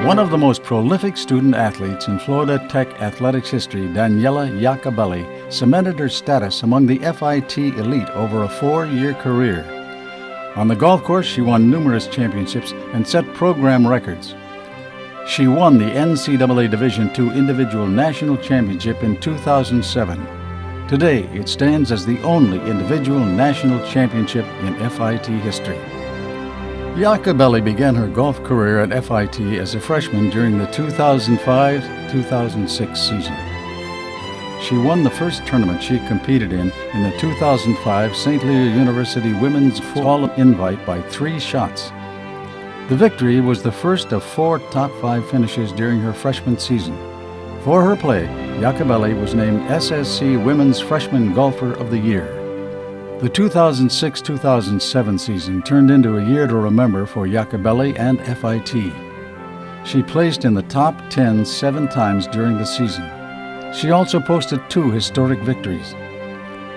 One of the most prolific student athletes in Florida Tech athletics history, Daniela Iacobelli, cemented her status among the FIT elite over a 4-year career. On the golf course, she won numerous championships and set program records. She won the NCAA Division II Individual National Championship in 2007. Today, it stands as the only individual national championship in FIT history. Iacobelli began her golf career at FIT as a freshman during the 2005-2006 season. She won the first tournament she competed in the 2005 St. Leo University Women's Fall Invite by 3 shots. The victory was the first of 4 top 5 finishes during her freshman season. For her play, Iacobelli was named SSC Women's Freshman Golfer of the Year. The 2006-2007 season turned into a year to remember for Iacobelli and FIT. She placed in the top 10 7 times during the season. She also posted 2 historic victories.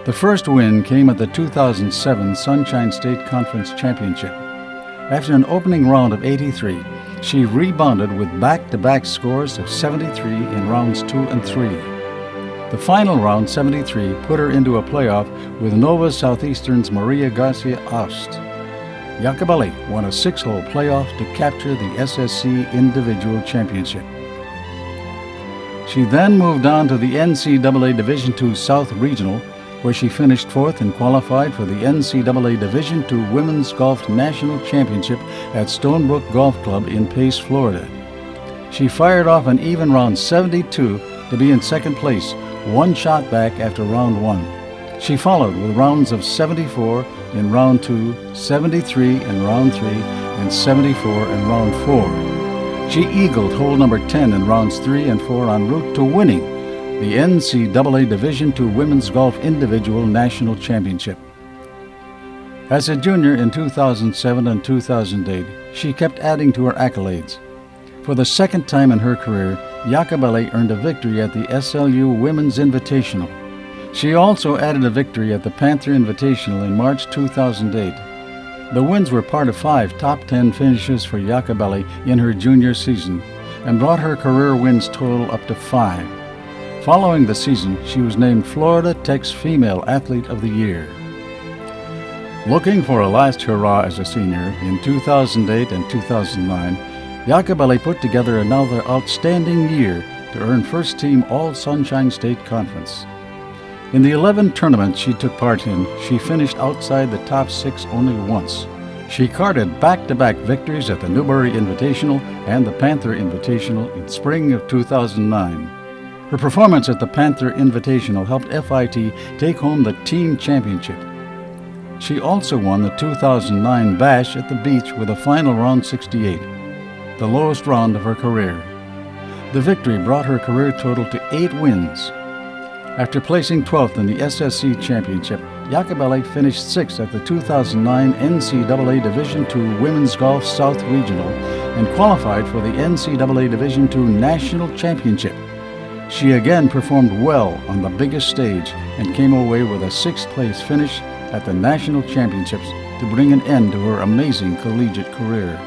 The first win came at the 2007 Sunshine State Conference Championship. After an opening round of 83, she rebounded with back-to-back scores of 73 in rounds 2 and 3. The final round, 73, put her into a playoff with Nova Southeastern's Maria Garcia Aust. Iacobelli won a 6-hole playoff to capture the SSC Individual Championship. She then moved on to the NCAA Division II South Regional, where she finished 4th and qualified for the NCAA Division II Women's Golf National Championship at Stonebrook Golf Club in Pace, Florida. She fired off an even round 72 to be in second place, 1 shot back after round 1. She followed with rounds of 74 in round 2, 73 in round 3, and 74 in round 4. She eagled hole number 10 in rounds 3 and 4 en route to winning the NCAA Division II Women's Golf Individual National Championship. As a junior in 2007 and 2008, she kept adding to her accolades. For the second time in her career, Iacobelli earned a victory at the SLU Women's Invitational. She also added a victory at the Panther Invitational in March 2008. The wins were part of 5 top 10 finishes for Iacobelli in her junior season and brought her career wins total up to 5. Following the season, she was named Florida Tech's Female Athlete of the Year. Looking for a last hurrah as a senior in 2008 and 2009, Iacobelli put together another outstanding year to earn first-team All-Sunshine State Conference. In the 11 tournaments she took part in, she finished outside the top 6 only once. She carded back-to-back victories at the Newbury Invitational and the Panther Invitational in spring of 2009. Her performance at the Panther Invitational helped FIT take home the team championship. She also won the 2009 Bash at the Beach with a final round 68. The lowest round of her career. The victory brought her career total to 8 wins. After placing 12th in the SSC Championship, Iacobelli finished 6th at the 2009 NCAA Division II Women's Golf South Regional and qualified for the NCAA Division II National Championship. She again performed well on the biggest stage and came away with a 6th place finish at the National Championships to bring an end to her amazing collegiate career.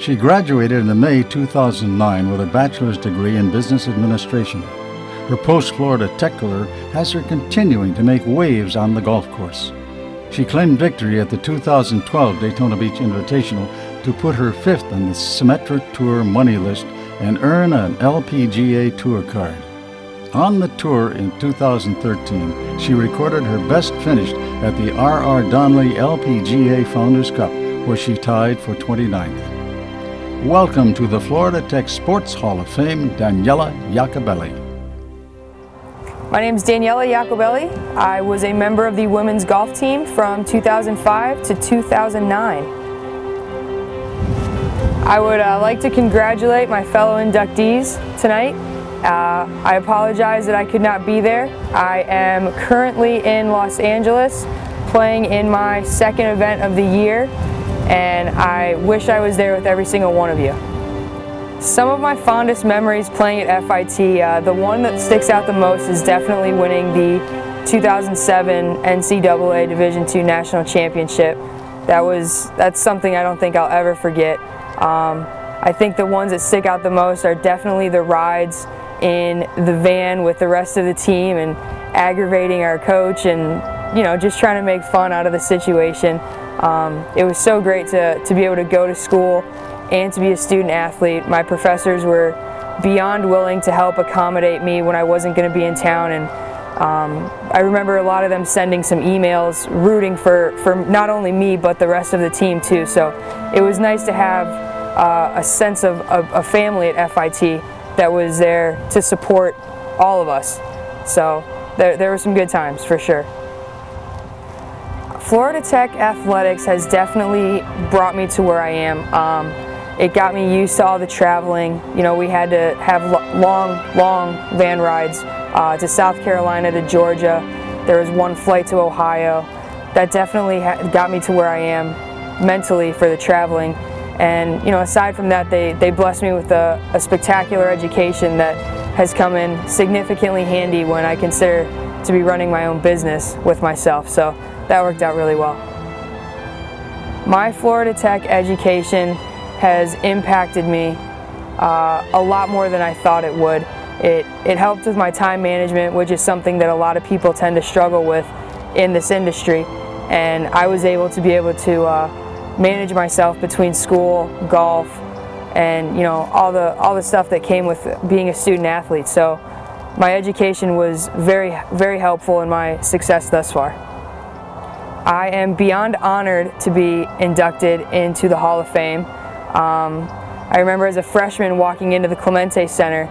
She graduated in May 2009 with a bachelor's degree in business administration. Her post-Florida Tech career has her continuing to make waves on the golf course. She claimed victory at the 2012 Daytona Beach Invitational to put her 5th on the Symetra Tour money list and earn an LPGA Tour card. On the tour in 2013, she recorded her best finish at the R.R. Donnelly LPGA Founders Cup, where she tied for 29th. Welcome to the Florida Tech Sports Hall of Fame, Daniela Iacobelli. My name is Daniela Iacobelli. I was a member of the women's golf team from 2005 to 2009. I would like to congratulate my fellow inductees tonight. I apologize that I could not be there. I am currently in Los Angeles playing in my 2nd event of the year, and I wish I was there with every single one of you. Some of my fondest memories playing at FIT, the one that sticks out the most is definitely winning the 2007 NCAA Division II National Championship. That's something I don't think I'll ever forget. I think the ones that stick out the most are definitely the rides in the van with the rest of the team and aggravating our coach and, you know, just trying to make fun out of the situation. It was so great to be able to go to school and to be a student athlete. My professors were beyond willing to help accommodate me when I wasn't going to be in town, and I remember a lot of them sending some emails rooting for not only me but the rest of the team too. So it was nice to have a sense of a family at FIT that was there to support all of us. So there were some good times for sure. Florida Tech athletics has definitely brought me to where I am. It got me used to all the traveling. You know, we had to have long van rides to South Carolina, to Georgia. There was one flight to Ohio. That definitely got me to where I am mentally for the traveling. And, you know, aside from that, they blessed me with a spectacular education that has come in significantly handy when I consider to be running my own business with myself. So that worked out really well. My Florida Tech education has impacted me a lot more than I thought it would. It helped with my time management, which is something that a lot of people tend to struggle with in this industry. And I was able to manage myself between school, golf, and, you know, all the stuff that came with being a student athlete. So my education was very helpful in my success thus far. I am beyond honored to be inducted into the Hall of Fame. I remember as a freshman walking into the Clemente Center,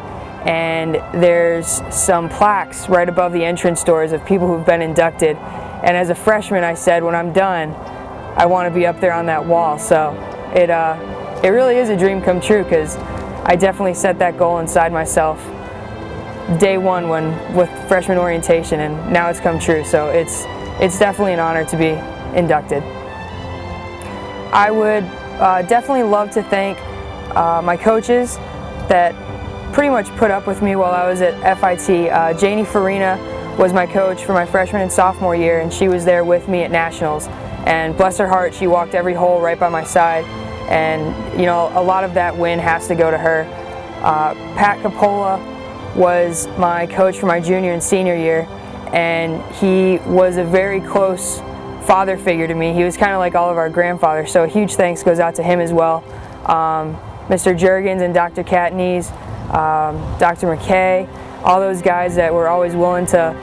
and there's some plaques right above the entrance doors of people who've been inducted. And as a freshman, I said, when I'm done, I want to be up there on that wall. So it really is a dream come true, because I definitely set that goal inside myself day one with freshman orientation, and now it's come true. So it's definitely an honor to be inducted. I would definitely love to thank my coaches that pretty much put up with me while I was at FIT. Janie Farina was my coach for my freshman and sophomore year, and she was there with me at nationals. And bless her heart, she walked every hole right by my side. And, you know, a lot of that win has to go to her. Pat Capola was my coach for my junior and senior year, and he was a very close father figure to me. He was kind of like all of our grandfathers, so a huge thanks goes out to him as well. Mr. Juergens and Dr. Katnies, Dr. McKay, all those guys that were always willing to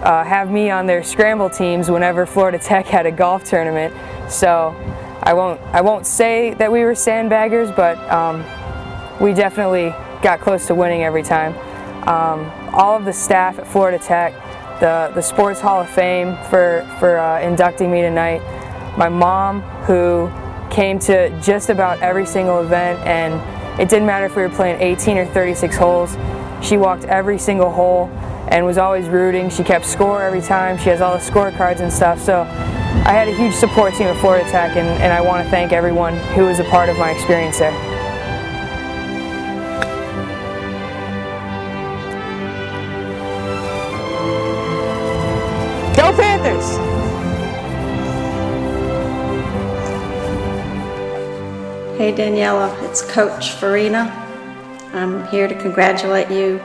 have me on their scramble teams whenever Florida Tech had a golf tournament. So I won't say that we were sandbaggers, but we definitely got close to winning every time. All of the staff at Florida Tech, the Sports Hall of Fame for inducting me tonight, my mom, who came to just about every single event, and it didn't matter if we were playing 18 or 36 holes. She walked every single hole and was always rooting. She kept score every time. She has all the scorecards and stuff. So I had a huge support team at Florida Tech, and I want to thank everyone who was a part of my experience there. Go Panthers! Hey Daniela, it's Coach Farina. I'm here to congratulate you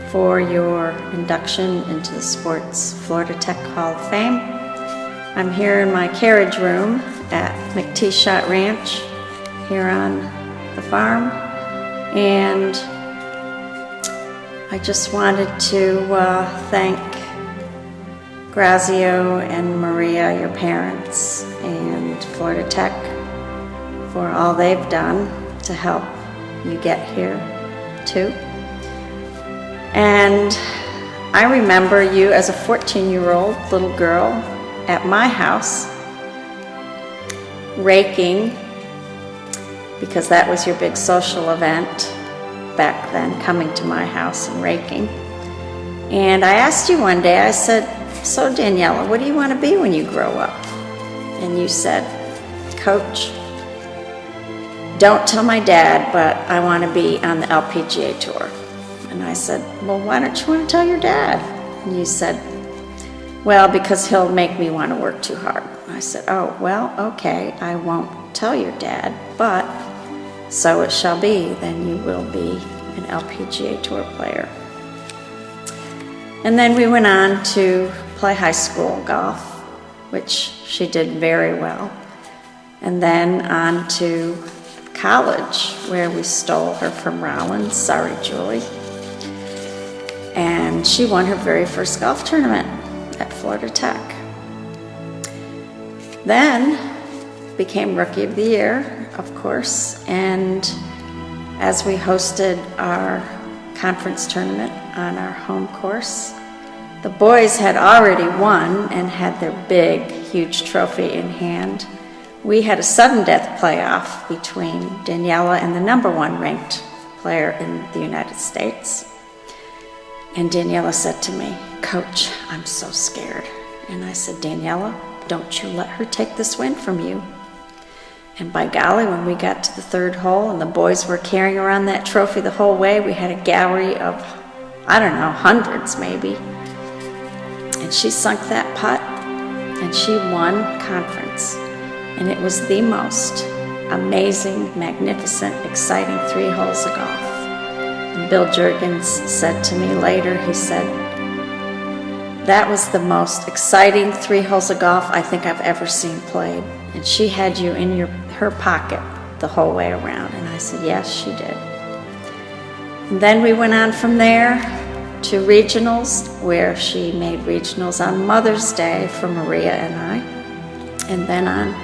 for your induction into the Sports Florida Tech Hall of Fame. I'm here in my carriage room at McTeeshot Ranch here on the farm, and I just wanted to thank Grazio and Maria, your parents, and Florida Tech for all they've done to help you get here too. And I remember you as a 14-year-old little girl at my house raking, because that was your big social event back then, coming to my house and raking. And I asked you one day, I said, "So Daniela, what do you want to be when you grow up?" And you said, "Coach, don't tell my dad, but I want to be on the LPGA tour." And I said, "Well, why don't you want to tell your dad?" And you said, "Well, because he'll make me want to work too hard." I said, "Oh, well, okay, I won't tell your dad, but so it shall be, then you will be an LPGA Tour player. And then we went on to play high school golf, which she did very well. And then on to college, where we stole her from Rollins. Sorry, Julie. And she won her very first golf tournament at Florida Tech. Then became Rookie of the Year, of course, and as we hosted our conference tournament on our home course, the boys had already won and had their big, huge trophy in hand. We had a sudden death playoff between Daniela and the #1 ranked player in the United States. And Daniela said to me, "Coach, I'm so scared." And I said, "Daniela, don't you let her take this win from you." And by golly, when we got to the third hole and the boys were carrying around that trophy the whole way, we had a gallery of, I don't know, hundreds maybe. And she sunk that putt and she won conference. And it was the most amazing, magnificent, exciting 3 holes of golf. And Bill Juergens said to me later, he said, "That was the most exciting 3 holes of golf I think I've ever seen played. And she had you in her pocket the whole way around." And I said, "Yes, she did." And then we went on from there to regionals, where she made regionals on Mother's Day for Maria and I. And then on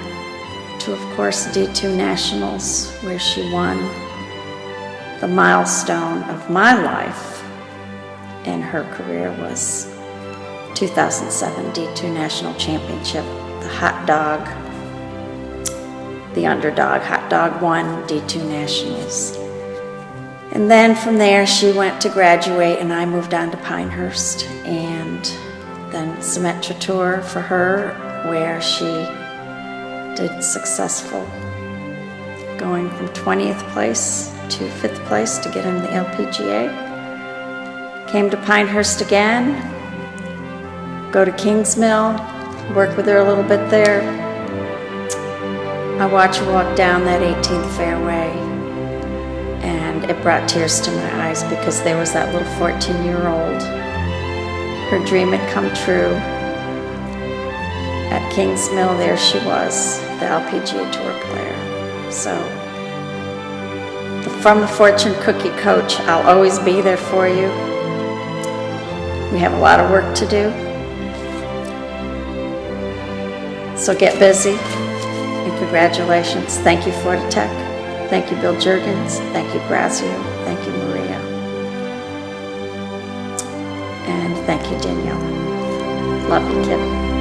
to, of course, D2 Nationals, where she won the milestone of my life in her career was 2007 D2 National Championship. The underdog, Hot Dog won D2 Nationals. And then from there she went to graduate and I moved on to Pinehurst, and then Symetra Tour for her, where she did successful, going from 20th place to 5th place to get in the LPGA. Came to Pinehurst again, go to Kingsmill, work with her a little bit there. I watched her walk down that 18th fairway, and it brought tears to my eyes because there was that little 14-year-old. Her dream had come true. At Kingsmill, there she was, the LPGA Tour player. So, from the Fortune Cookie Coach, I'll always be there for you. We have a lot of work to do. So get busy, and congratulations. Thank you, Florida Tech. Thank you, Bill Juergens. Thank you, Grazio. Thank you, Maria. And thank you, Daniela. Love you, kid.